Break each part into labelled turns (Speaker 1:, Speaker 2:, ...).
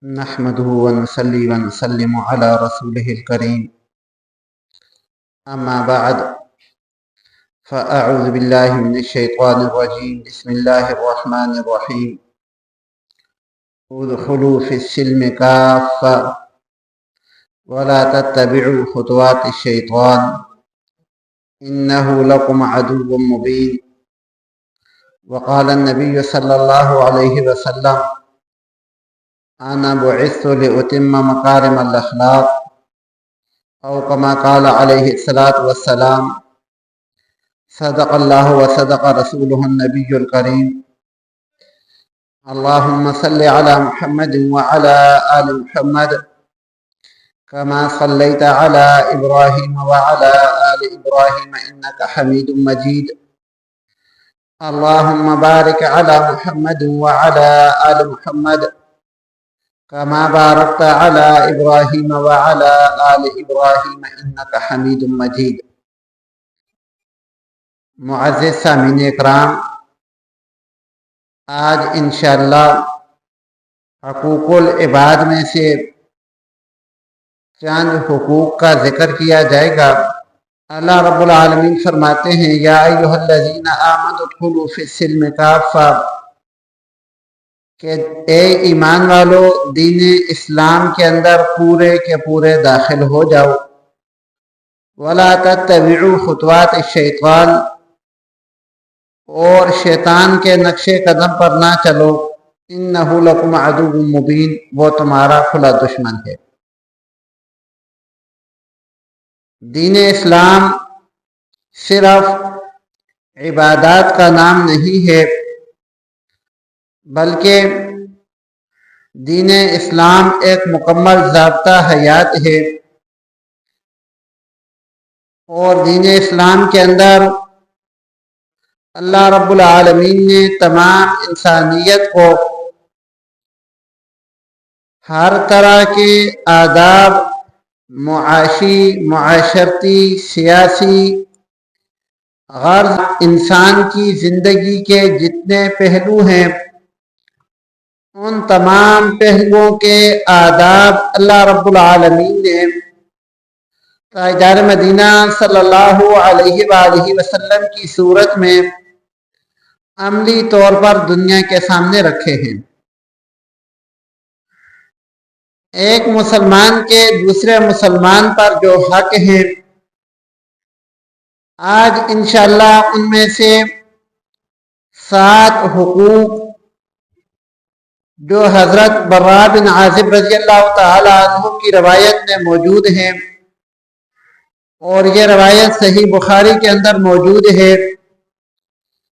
Speaker 1: نحمده ونصلي ونسلم على رسوله الكريم أما بعد فأعوذ بالله من الشيطان الرجيم بسم الله الرحمن الرحيم ادخلوا في السلم كافة ولا تتبعوا خطوات الشيطان إنه لكم عدو مبين. وقال النبي صلى الله عليه وسلم أنا بعثت لأتم مكارم الأخلاق أو كما قال عليه الصلاة والسلام. صدق الله وصدق رسوله النبي الكريم. اللهم صل على محمد وعلى آل محمد كما صليت على إبراهيم وعلى آل إبراهيم إنك حميد مجيد. اللهم بارك على محمد وعلى آل محمد كما باركت على إبراهيم وعلى آل إبراهيم إنك حميد مجيد. معزز سامعین اکرام، آج انشاءاللہ حقوق العباد میں سے چند حقوق کا ذکر کیا جائے گا۔ اللہ رب العالمین فرماتے ہیں یا ایھا الذین آمنوا ادخلوا فی السلم کافہ، کہ اے ایمان والو دین اسلام کے اندر پورے کے پورے داخل ہو جاؤ۔ ولا تتبعوا خطوات الشیطان، اور شیطان کے نقش قدم پر نہ چلو۔ انہ لکم عدو مبین، وہ تمہارا کھلا دشمن ہے۔ دین اسلام صرف عبادات کا نام نہیں ہے، بلکہ دین اسلام ایک مکمل ضابطہ حیات ہے، اور دین اسلام کے اندر اللہ رب العالمین نے تمام انسانیت کو ہر طرح کے آداب، معاشی، معاشرتی، سیاسی، غرض انسان کی زندگی کے جتنے پہلو ہیں ان تمام پہلوؤں کے آداب اللہ رب العالمین نے تاجدار مدینہ صلی اللہ علیہ وآلہ وسلم کی صورت میں عملی طور پر دنیا کے سامنے رکھے ہیں۔ ایک مسلمان کے دوسرے مسلمان پر جو حق ہیں، آج انشاءاللہ ان میں سے 7 حقوق جو حضرت برا بن عازب رضی اللہ تعالی عنہ کی روایت میں موجود ہیں، اور یہ روایت صحیح بخاری کے اندر موجود ہے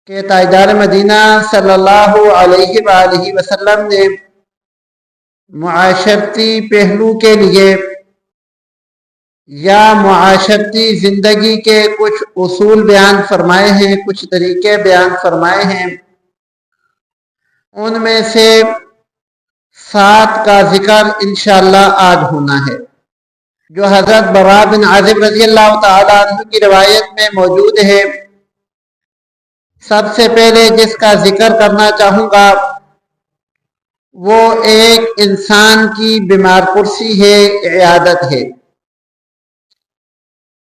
Speaker 1: کہ تاجدار مدینہ صلی اللہ علیہ وآلہ وسلم نے معاشرتی پہلو کے لیے یا معاشرتی زندگی کے کچھ اصول بیان فرمائے ہیں، کچھ طریقے بیان فرمائے ہیں۔ ان میں سے 7 کا ذکر انشاءاللہ آج ہونا ہے، جو حضرت برا بن عازب رضی اللہ تعالی عنہ کی روایت میں موجود ہے۔ سب سے پہلے جس کا ذکر کرنا چاہوں گا وہ ایک انسان کی بیمار پرسی ہے، عیادت ہے۔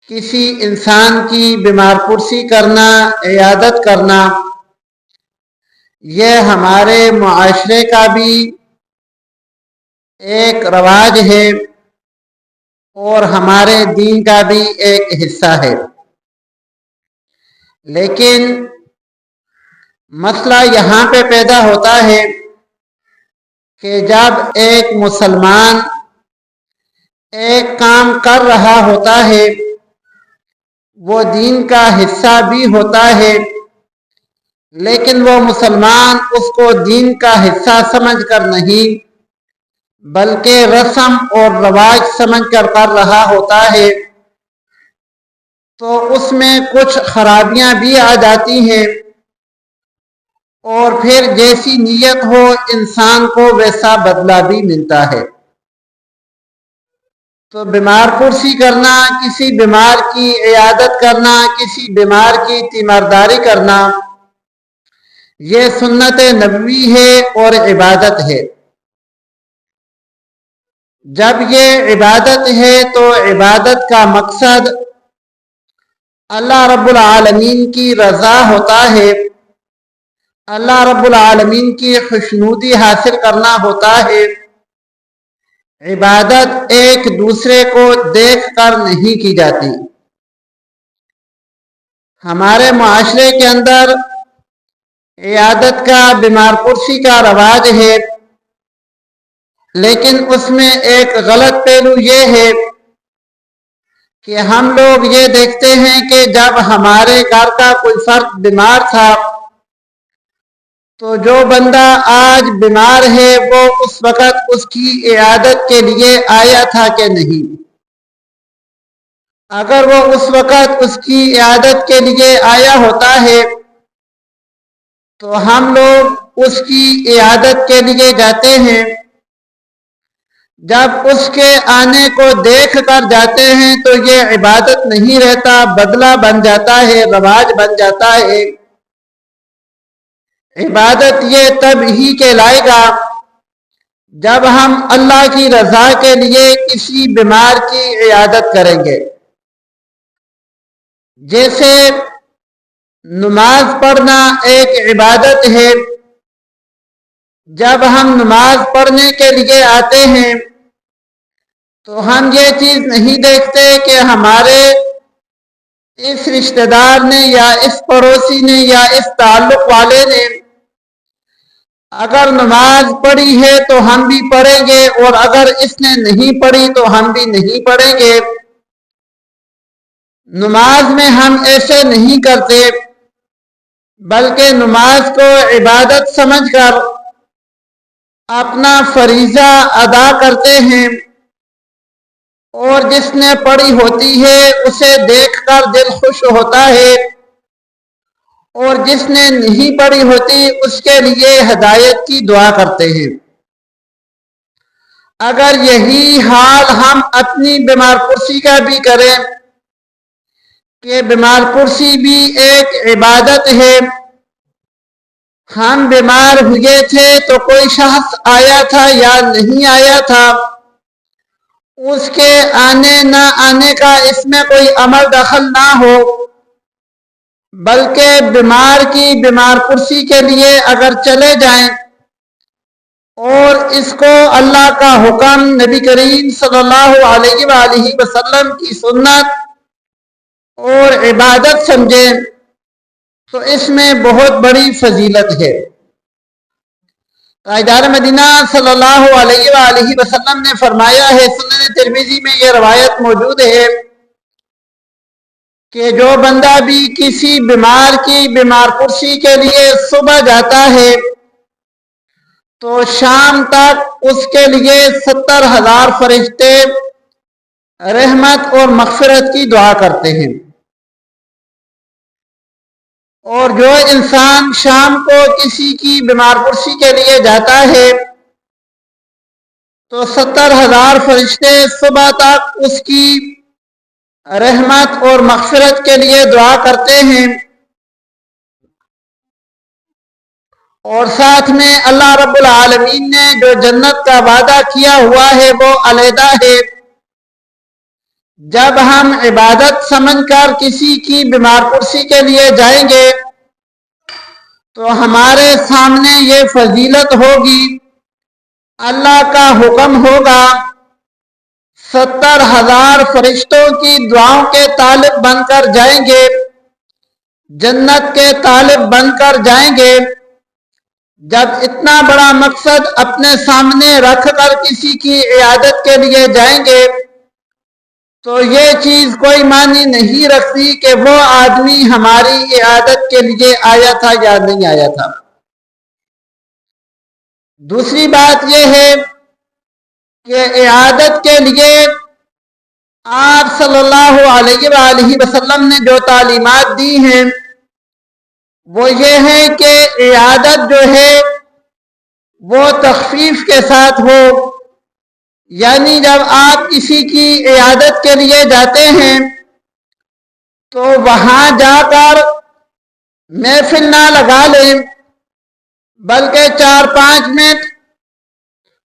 Speaker 1: کسی انسان کی بیمار پرسی کرنا، عیادت کرنا، یہ ہمارے معاشرے کا بھی ایک رواج ہے اور ہمارے دین کا بھی ایک حصہ ہے۔ لیکن مسئلہ یہاں پہ پیدا ہوتا ہے کہ جب ایک مسلمان ایک کام کر رہا ہوتا ہے، وہ دین کا حصہ بھی ہوتا ہے، لیکن وہ مسلمان اس کو دین کا حصہ سمجھ کر نہیں بلکہ رسم اور رواج سمجھ کر رہا ہوتا ہے، تو اس میں کچھ خرابیاں بھی آ جاتی ہیں، اور پھر جیسی نیت ہو انسان کو ویسا بدلہ بھی ملتا ہے۔ تو بیمار پرسی کرنا، کسی بیمار کی عیادت کرنا، کسی بیمار کی تیمارداری کرنا، یہ سنت نبوی ہے اور عبادت ہے۔ جب یہ عبادت ہے تو عبادت کا مقصد اللہ رب العالمین کی رضا ہوتا ہے، اللہ رب العالمین کی خوشنودی حاصل کرنا ہوتا ہے۔ عبادت ایک دوسرے کو دیکھ کر نہیں کی جاتی۔ ہمارے معاشرے کے اندر عیادت کا، بیمار پرسی کا رواج ہے، لیکن اس میں ایک غلط پہلو یہ ہے کہ ہم لوگ یہ دیکھتے ہیں کہ جب ہمارے گھر کا کوئی فرد بیمار تھا تو جو بندہ آج بیمار ہے وہ اس وقت اس کی عیادت کے لیے آیا تھا کہ نہیں؟ اگر وہ اس وقت اس کی عیادت کے لیے آیا ہوتا ہے تو ہم لوگ اس کی عیادت کے لیے جاتے ہیں، جب اس کے آنے کو دیکھ کر جاتے ہیں تو یہ عبادت نہیں رہتا، بدلہ بن جاتا ہے، رواج بن جاتا ہے۔ عبادت یہ تب ہی کہلائے گا جب ہم اللہ کی رضا کے لیے کسی بیمار کی عیادت کریں گے۔ جیسے نماز پڑھنا ایک عبادت ہے، جب ہم نماز پڑھنے کے لیے آتے ہیں تو ہم یہ چیز نہیں دیکھتے کہ ہمارے اس رشتہ دار نے یا اس پڑوسی نے یا اس تعلق والے نے اگر نماز پڑھی ہے تو ہم بھی پڑھیں گے، اور اگر اس نے نہیں پڑھی تو ہم بھی نہیں پڑھیں گے۔ نماز میں ہم ایسے نہیں کرتے، بلکہ نماز کو عبادت سمجھ کر اپنا فریضہ ادا کرتے ہیں، اور جس نے پڑھی ہوتی ہے اسے دیکھ کر دل خوش ہوتا ہے، اور جس نے نہیں پڑھی ہوتی اس کے لیے ہدایت کی دعا کرتے ہیں۔ اگر یہی حال ہم اپنی بیمار پرسی کا بھی کریں کہ بیمار پرسی بھی ایک عبادت ہے، ہم بیمار ہوئے تھے تو کوئی شخص آیا تھا یا نہیں آیا تھا، اس کے آنے نہ آنے کا اس میں کوئی عمل دخل نہ ہو، بلکہ بیمار کی بیمار پرسی کے لیے اگر چلے جائیں اور اس کو اللہ کا حکم، نبی کریم صلی اللہ علیہ وآلہ وسلم کی سنت اور عبادت سمجھیں تو اس میں بہت بڑی فضیلت ہے۔ تاجدار مدینہ صلی اللہ علیہ وآلہ وسلم نے فرمایا ہے، سنن ترمذی میں یہ روایت موجود ہے کہ جو بندہ بھی کسی بیمار کی بیمار پرسی کے لیے صبح جاتا ہے تو شام تک اس کے لیے 70,000 فرشتے رحمت اور مغفرت کی دعا کرتے ہیں، اور جو انسان شام کو کسی کی بیمار پرسی کے لیے جاتا ہے تو 70,000 فرشتے صبح تک اس کی رحمت اور مغفرت کے لیے دعا کرتے ہیں، اور ساتھ میں اللہ رب العالمین نے جو جنت کا وعدہ کیا ہوا ہے وہ علیحدہ ہے۔ جب ہم عبادت سمجھ کر کسی کی بیمار پرسی کے لیے جائیں گے تو ہمارے سامنے یہ فضیلت ہوگی، اللہ کا حکم ہوگا، 70,000 فرشتوں کی دعاؤں کے طالب بن کر جائیں گے، جنت کے طالب بن کر جائیں گے۔ جب اتنا بڑا مقصد اپنے سامنے رکھ کر کسی کی عیادت کے لیے جائیں گے تو یہ چیز کوئی معنی نہیں رکھتی کہ وہ آدمی ہماری عیادت کے لیے آیا تھا یا نہیں آیا تھا۔ دوسری بات یہ ہے کہ عیادت کے لیے آپ صلی اللہ علیہ وآلہ وسلم نے جو تعلیمات دی ہیں وہ یہ ہے کہ عیادت جو ہے وہ تخفیف کے ساتھ ہو، یعنی جب آپ کسی کی عیادت کے لیے جاتے ہیں تو وہاں جا کر محفل نہ لگا لیں، بلکہ 4-5 منٹ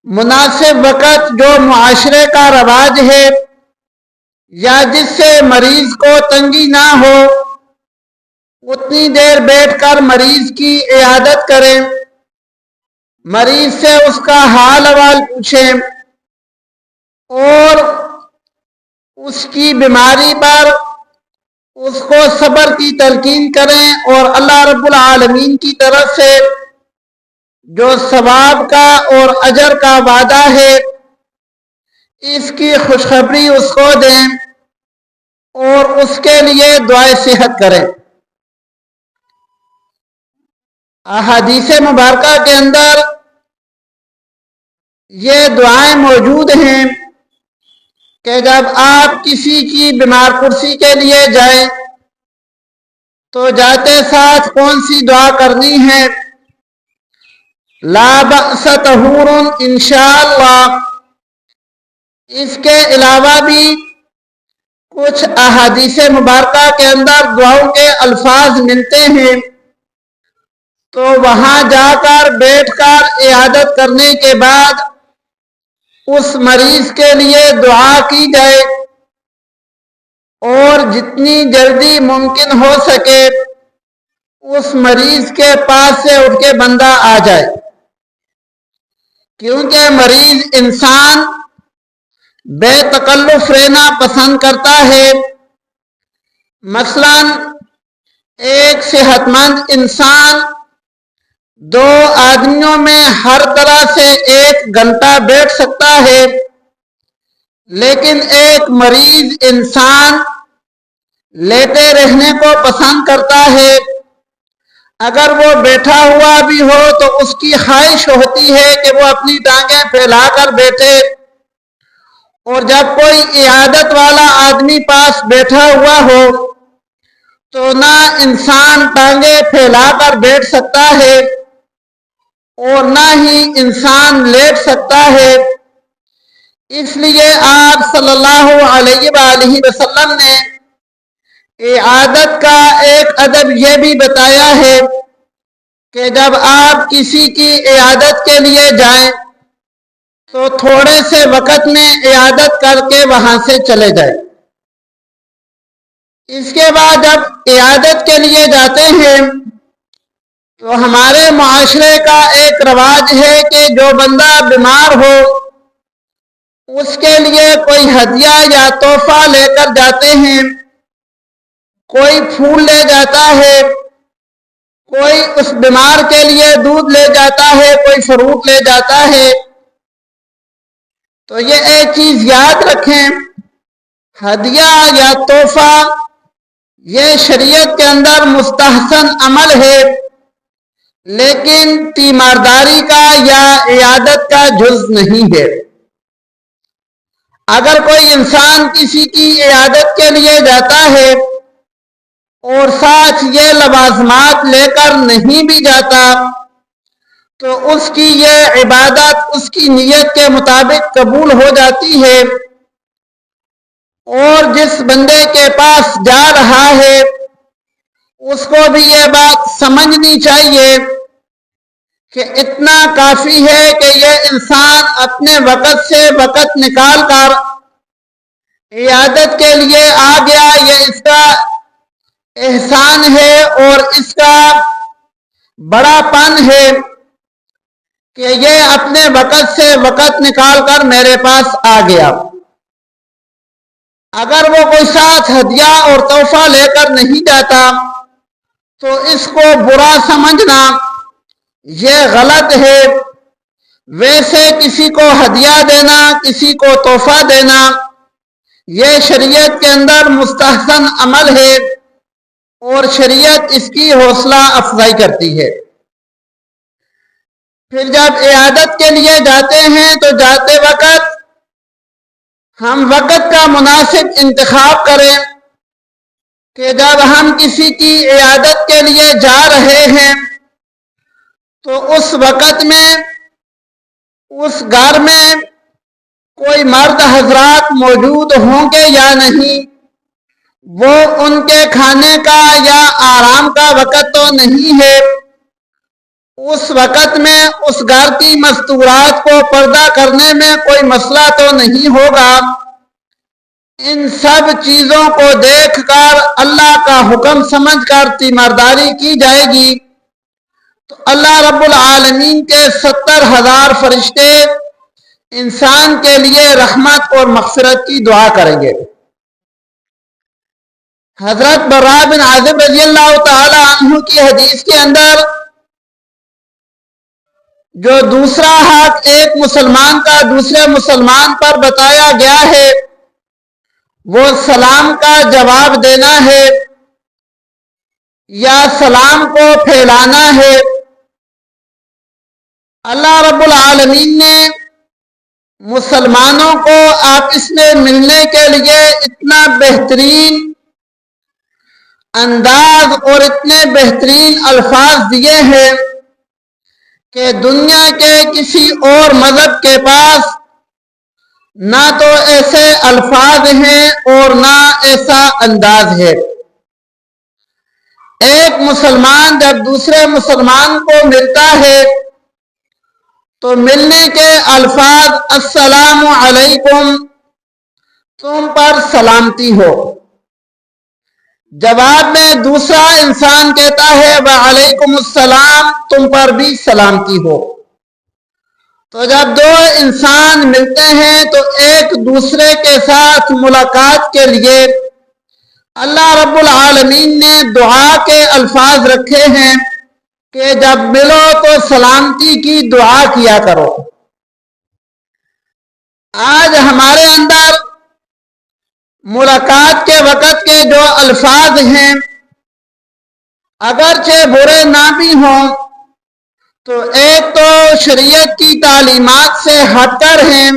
Speaker 1: مناسب وقت جو معاشرے کا رواج ہے یا جس سے مریض کو تنگی نہ ہو اتنی دیر بیٹھ کر مریض کی عیادت کریں، مریض سے اس کا حال احوال پوچھیں اور اس کی بیماری پر اس کو صبر کی تلقین کریں، اور اللہ رب العالمین کی طرف سے جو ثواب کا اور اجر کا وعدہ ہے اس کی خوشخبری اس کو دیں اور اس کے لیے دعائے صحت کریں۔ احادیث مبارکہ کے اندر یہ دعائیں موجود ہیں کہ جب آپ کسی کی بیمار پرسی کے لیے جائیں تو جاتے ساتھ کون سی دعا کرنی ہے؟ لا بأس طہور انشاءاللہ۔ اس کے علاوہ بھی کچھ احادیث مبارکہ کے اندر دعاؤں کے الفاظ ملتے ہیں، تو وہاں جا کر بیٹھ کر عیادت کرنے کے بعد اس مریض کے لیے دعا کی جائے اور جتنی جلدی ممکن ہو سکے اس مریض کے پاس سے اٹھ کے بندہ آ جائے، کیونکہ مریض انسان بے تکلف رہنا پسند کرتا ہے۔ مثلا ایک صحت مند انسان دو آدمیوں میں ہر طرح سے 1 گھنٹہ بیٹھ سکتا ہے، لیکن ایک مریض انسان لیٹے رہنے کو پسند کرتا ہے۔ اگر وہ بیٹھا ہوا بھی ہو تو اس کی خواہش ہوتی ہے کہ وہ اپنی ٹانگیں پھیلا کر بیٹھے، اور جب کوئی عیادت والا آدمی پاس بیٹھا ہوا ہو تو نہ انسان ٹانگیں پھیلا کر بیٹھ سکتا ہے اور نہ ہی انسان لیٹ سکتا ہے۔ اس لیے آپ صلی اللہ علیہ وآلہ وسلم نے عیادت کا ایک ادب یہ بھی بتایا ہے کہ جب آپ کسی کی عیادت کے لیے جائیں تو تھوڑے سے وقت میں عیادت کر کے وہاں سے چلے جائیں۔ اس کے بعد جب عیادت کے لیے جاتے ہیں تو ہمارے معاشرے کا ایک رواج ہے کہ جو بندہ بیمار ہو اس کے لیے کوئی ہدیہ یا تحفہ لے کر جاتے ہیں، کوئی پھول لے جاتا ہے، کوئی اس بیمار کے لیے دودھ لے جاتا ہے، کوئی فروٹ لے جاتا ہے۔ تو یہ ایک چیز یاد رکھیں، ہدیہ یا تحفہ یہ شریعت کے اندر مستحسن عمل ہے، لیکن تیمارداری کا یا عیادت کا جز نہیں ہے۔ اگر کوئی انسان کسی کی عیادت کے لیے جاتا ہے اور ساتھ یہ لوازمات لے کر نہیں بھی جاتا تو اس کی یہ عبادت اس کی نیت کے مطابق قبول ہو جاتی ہے، اور جس بندے کے پاس جا رہا ہے اس کو بھی یہ بات سمجھنی چاہیے کہ اتنا کافی ہے کہ یہ انسان اپنے وقت سے وقت نکال کر عیادت کے لیے آ گیا، یہ اس کا احسان ہے اور اس کا بڑا پن ہے کہ یہ اپنے وقت سے وقت نکال کر میرے پاس آ گیا۔ اگر وہ کوئی ساتھ ہدیہ اور تحفہ لے کر نہیں جاتا تو اس کو برا سمجھنا یہ غلط ہے۔ ویسے کسی کو ہدیہ دینا، کسی کو تحفہ دینا یہ شریعت کے اندر مستحسن عمل ہے اور شریعت اس کی حوصلہ افزائی کرتی ہے۔ پھر جب عیادت کے لیے جاتے ہیں تو جاتے وقت ہم وقت کا مناسب انتخاب کریں کہ جب ہم کسی کی عیادت کے لیے جا رہے ہیں تو اس وقت میں اس گھر میں کوئی مرد حضرات موجود ہوں گے یا نہیں، وہ ان کے کھانے کا یا آرام کا وقت تو نہیں ہے، اس وقت میں اس گھر کی مستورات کو پردہ کرنے میں کوئی مسئلہ تو نہیں ہوگا۔ ان سب چیزوں کو دیکھ کر اللہ کا حکم سمجھ کر تیمارداری کی جائے گی تو اللہ رب العالمین کے 70,000 فرشتے انسان کے لیے رحمت اور مغفرت کی دعا کریں گے۔ حضرت برا بن عازب رضی اللہ تعالی عنہ کی حدیث کے اندر جو دوسرا حق ایک مسلمان کا دوسرے مسلمان پر بتایا گیا ہے وہ سلام کا جواب دینا ہے یا سلام کو پھیلانا ہے۔ اللہ رب العالمین نے مسلمانوں کو آپس میں ملنے کے لیے اتنا بہترین انداز اور اتنے بہترین الفاظ دیے ہیں کہ دنیا کے کسی اور مذہب کے پاس نہ تو ایسے الفاظ ہیں اور نہ ایسا انداز ہے۔ ایک مسلمان جب دوسرے مسلمان کو ملتا ہے تو ملنے کے الفاظ السلام علیکم، تم پر سلامتی ہو، جواب میں دوسرا انسان کہتا ہے وعلیکم السلام، تم پر بھی سلامتی ہو۔ تو جب دو انسان ملتے ہیں تو ایک دوسرے کے ساتھ ملاقات کے لیے اللہ رب العالمین نے دعا کے الفاظ رکھے ہیں کہ جب ملو تو سلامتی کی دعا کیا کرو۔ آج ہمارے اندر ملاقات کے وقت کے جو الفاظ ہیں اگرچہ برے نہ بھی ہوں تو ایک تو شریعت کی تعلیمات سے ہٹ کر ہیں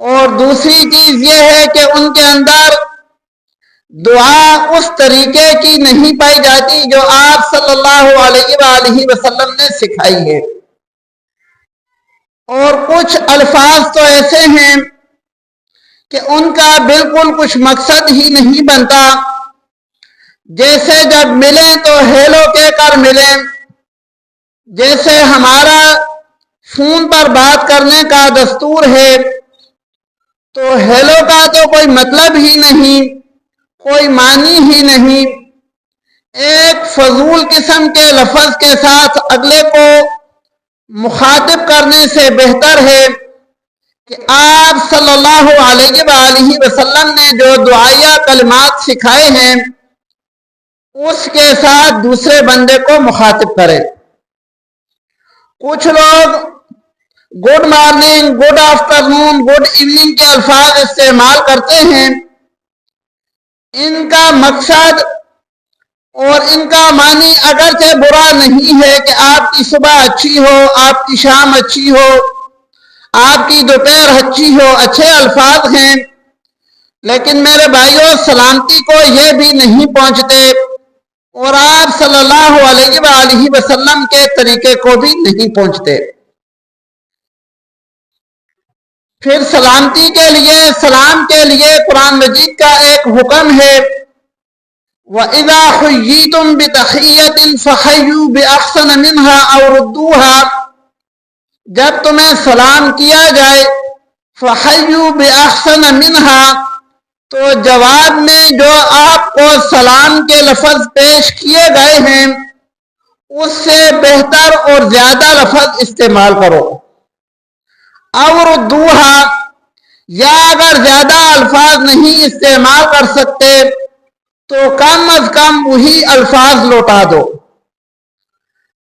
Speaker 1: اور دوسری چیز یہ ہے کہ ان کے اندر دعا اس طریقے کی نہیں پائی جاتی جو آپ صلی اللہ علیہ وآلہ وسلم نے سکھائی ہے، اور کچھ الفاظ تو ایسے ہیں کہ ان کا بالکل کچھ مقصد ہی نہیں بنتا، جیسے جب ملیں تو ہیلو کہہ کر ملیں، جیسے ہمارا فون پر بات کرنے کا دستور ہے تو ہیلو کا تو کوئی مطلب ہی نہیں، کوئی معنی ہی نہیں، ایک فضول قسم کے لفظ کے ساتھ اگلے کو مخاطب کرنے سے بہتر ہے کہ آپ صلی اللہ علیہ وآلہ وسلم نے جو دعائیہ کلمات سکھائے ہیں اس کے ساتھ دوسرے بندے کو مخاطب کرے۔ کچھ لوگ good morning, good afternoon, good evening کے الفاظ استعمال کرتے ہیں، ان کا مقصد اور ان کا معنی اگرچہ برا نہیں ہے کہ آپ کی صبح اچھی ہو، آپ کی شام اچھی ہو، آپ کی دوپہر اچھی ہو، اچھے الفاظ ہیں، لیکن میرے بھائیوں سلامتی کو یہ بھی نہیں پہنچتے اور آپ صلی اللہ علیہ وآلہ وسلم کے طریقے کو بھی نہیں پہنچتے۔ پھر سلامتی کے لیے، سلام کے لیے قرآن مجید کا ایک حکم ہے وَإِذَا حُيِّيتُم بِتَحِيَّةٍ فَحَيُّوا بِأَحْسَنَ مِنْهَا أَوْ رُدُّوهَا، جب تمہیں سلام کیا جائے فَحَيُّوا بِأَحْسَنَ مِنْهَا، تو جواب میں جو آپ کو سلام کے لفظ پیش کیے گئے ہیں اس سے بہتر اور زیادہ لفظ استعمال کرو، اور ردوہا، یا اگر زیادہ الفاظ نہیں استعمال کر سکتے تو کم از کم وہی الفاظ لوٹا دو۔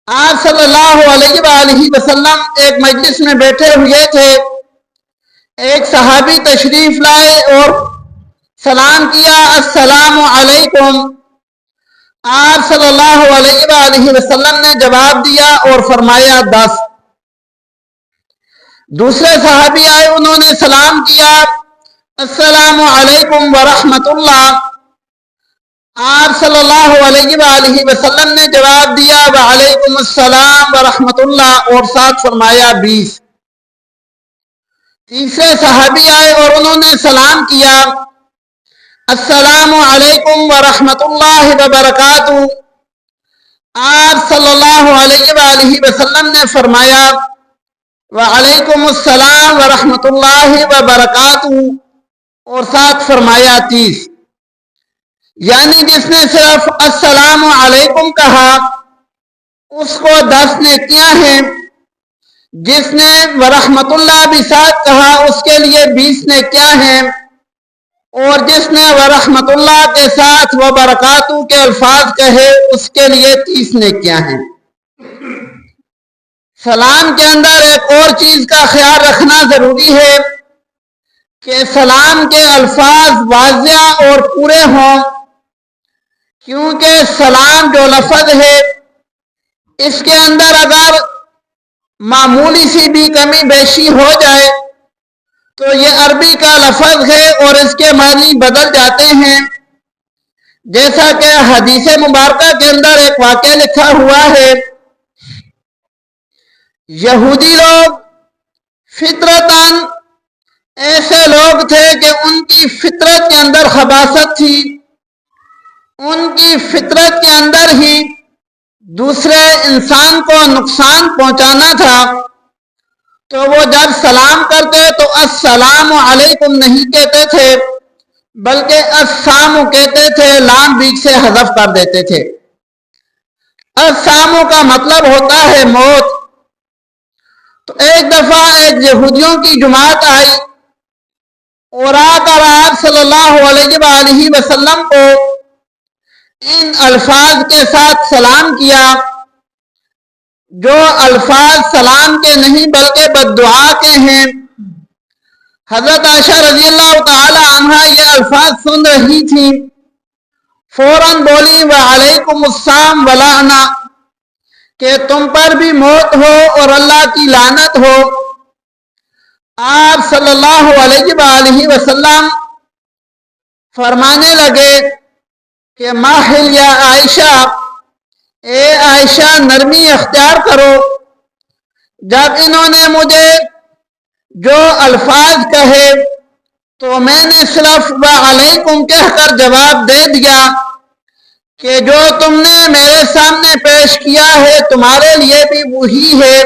Speaker 1: آپ صلی اللہ علیہ وآلہ وسلم ایک مجلس میں بیٹھے ہوئے تھے، ایک صحابی تشریف لائے اور سلام کیا السلام علیکم، آپ صلی اللہ علیہ وآلہ وسلم نے جواب دیا اور فرمایا 10۔ دوسرے صحابی آئے، انہوں نے سلام کیا السلام علیکم ورحمۃ اللہ، آپ صلی اللہ علیہ وآلہ وسلم نے جواب دیا وعلیکم السلام ورحمۃ اللہ اور ساتھ فرمایا 20۔ تیسرے صحابی آئے اور انہوں نے سلام کیا السلام علیکم ورحمۃ اللہ وبرکاتہ، آپ صلی اللہ علیہ وآلہ وسلم نے فرمایا وعلیکم السلام ورحمۃ اللہ وبرکاتہ، اور ساتھ فرمایا 30، یعنی جس نے صرف السلام علیکم کہا اس کو 10 نیکیاں ہیں، جس نے ورحمۃ اللہ بھی ساتھ کہا اس کے لیے 20 نیکیاں ہیں، اور جس نے ورحمۃ اللہ کے ساتھ وبرکاتہ کے الفاظ کہے اس کے لیے 30 نیکیاں ہیں۔ سلام کے اندر ایک اور چیز کا خیال رکھنا ضروری ہے کہ سلام کے الفاظ واضح اور پورے ہوں، کیونکہ سلام جو لفظ ہے اس کے اندر اگر معمولی سی بھی کمی بیشی ہو جائے تو یہ عربی کا لفظ ہے اور اس کے معنی بدل جاتے ہیں، جیسا کہ حدیث مبارکہ کے اندر ایک واقعہ لکھا ہوا ہے۔ یہودی لوگ فطرتاً ایسے لوگ تھے کہ ان کی فطرت کے اندر خباثت تھی، ان کی فطرت کے اندر ہی دوسرے انسان کو نقصان پہنچانا تھا، تو وہ جب سلام کرتے تو السلام علیکم نہیں کہتے تھے بلکہ السلام کہتے تھے، لام بیچ سے حذف کر دیتے تھے۔ السلام کا مطلب ہوتا ہے موت۔ تو ایک دفعہ ایک یہودیوں کی جماعت آئی اور آ کر آپ صلی اللہ علیہ وآلہ وسلم کو ان الفاظ کے ساتھ سلام کیا، جو الفاظ سلام کے نہیں بلکہ بددعا کے ہیں۔ حضرت عائشہ رضی اللہ تعالی عنہا یہ الفاظ سن رہی تھیں، فوراً بولی وعلیکم السلام ولعنہ، کہ تم پر بھی موت ہو اور اللہ کی لعنت ہو۔ آپ صلی اللہ علیہ وآلہ وسلم فرمانے لگے کہ ماحل یا عائشہ، اے عائشہ نرمی اختیار کرو۔ جب انہوں نے مجھے جو الفاظ کہے تو میں نے صرف وعلیکم کہہ کر جواب دے دیا کہ جو تم نے میرے سامنے پیش کیا ہے تمہارے لیے بھی وہی ہے۔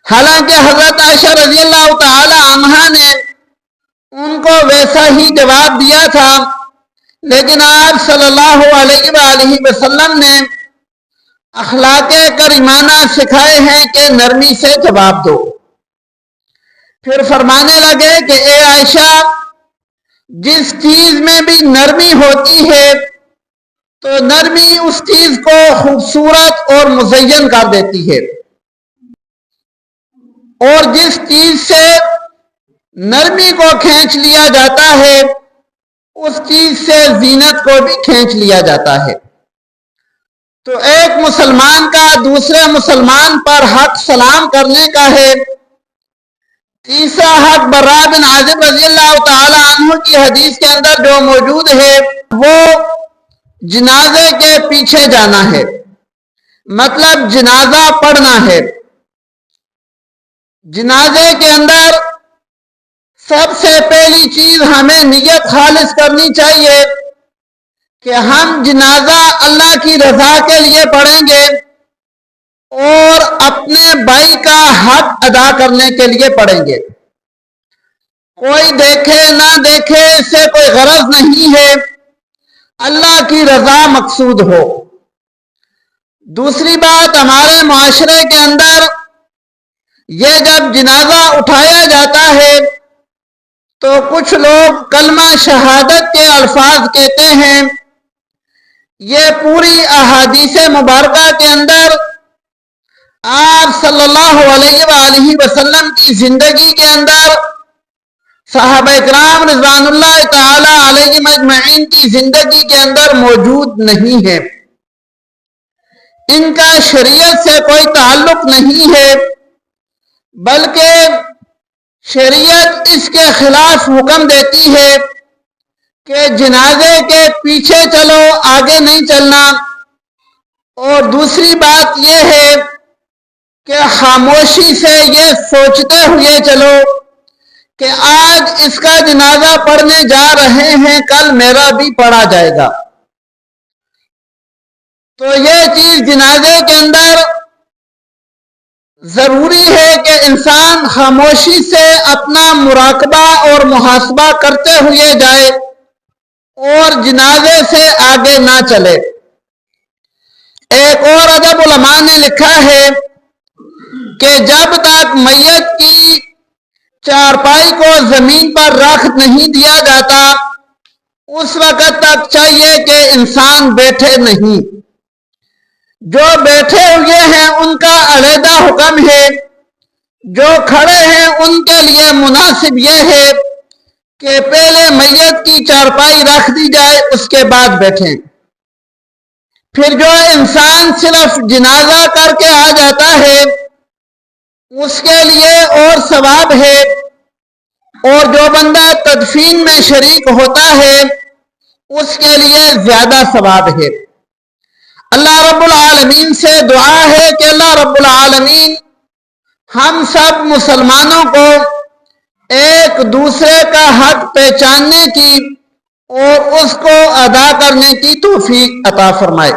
Speaker 1: حالانکہ حضرت عائشہ رضی اللہ تعالی عنہا نے ان کو ویسا ہی جواب دیا تھا، لیکن آپ صلی اللہ علیہ وآلہ وسلم نے اخلاق کریمانہ سکھائے ہیں کہ نرمی سے جواب دو۔ پھر فرمانے لگے کہ اے عائشہ، جس چیز میں بھی نرمی ہوتی ہے تو نرمی اس چیز کو خوبصورت اور مزین کر دیتی ہے، اور جس چیز سے نرمی کو کھینچ لیا جاتا ہے اس چیز سے زینت کو بھی کھینچ لیا جاتا ہے۔ تو ایک مسلمان کا دوسرے مسلمان پر حق سلام کرنے کا ہے۔ تیسرا حق برا بن عازب رضی اللہ تعالی عنہ کی حدیث کے اندر جو موجود ہے وہ جنازے کے پیچھے جانا ہے، مطلب جنازہ پڑھنا ہے۔ جنازے کے اندر سب سے پہلی چیز ہمیں نیت خالص کرنی چاہیے کہ ہم جنازہ اللہ کی رضا کے لیے پڑھیں گے اور اپنے بھائی کا حق ادا کرنے کے لیے پڑھیں گے۔ کوئی دیکھے نہ دیکھے اس سے کوئی غرض نہیں ہے، اللہ کی رضا مقصود ہو۔ دوسری بات، ہمارے معاشرے کے اندر یہ جب جنازہ اٹھایا جاتا ہے تو کچھ لوگ کلمہ شہادت کے الفاظ کہتے ہیں۔ یہ پوری احادیث مبارکہ کے اندر آپ صلی اللہ علیہ وآلہ وسلم کی زندگی کے اندر صحابہ کرام رضوان اللہ تعالی علیہم اجمعین کی زندگی کے اندر موجود نہیں ہے، ان کا شریعت سے کوئی تعلق نہیں ہے، بلکہ شریعت اس کے خلاف حکم دیتی ہے کہ جنازے کے پیچھے چلو، آگے نہیں چلنا۔ اور دوسری بات یہ ہے کہ خاموشی سے یہ سوچتے ہوئے چلو کہ آج اس کا جنازہ پڑھنے جا رہے ہیں، کل میرا بھی پڑھا جائے گا۔ تو یہ چیز جنازے کے اندر ضروری ہے کہ انسان خاموشی سے اپنا مراقبہ اور محاسبہ کرتے ہوئے جائے اور جنازے سے آگے نہ چلے۔ ایک اور ادب علماء نے لکھا ہے کہ جب تک میت کی چارپائی کو زمین پر رکھ نہیں دیا جاتا اس وقت تک چاہیے کہ انسان بیٹھے نہیں۔ جو بیٹھے ہوئے ہیں ان کا علیحدہ حکم ہے، جو کھڑے ہیں ان کے لیے مناسب یہ ہے کہ پہلے میت کی چارپائی رکھ دی جائے اس کے بعد بیٹھیں۔ پھر جو انسان صرف جنازہ کر کے آ جاتا ہے اس کے لیے اور ثواب ہے، اور جو بندہ تدفین میں شریک ہوتا ہے اس کے لیے زیادہ ثواب ہے۔ اللہ رب العالمین سے دعا ہے کہ اللہ رب العالمین ہم سب مسلمانوں کو ایک دوسرے کا حق پہچاننے کی اور اس کو ادا کرنے کی توفیق عطا فرمائے۔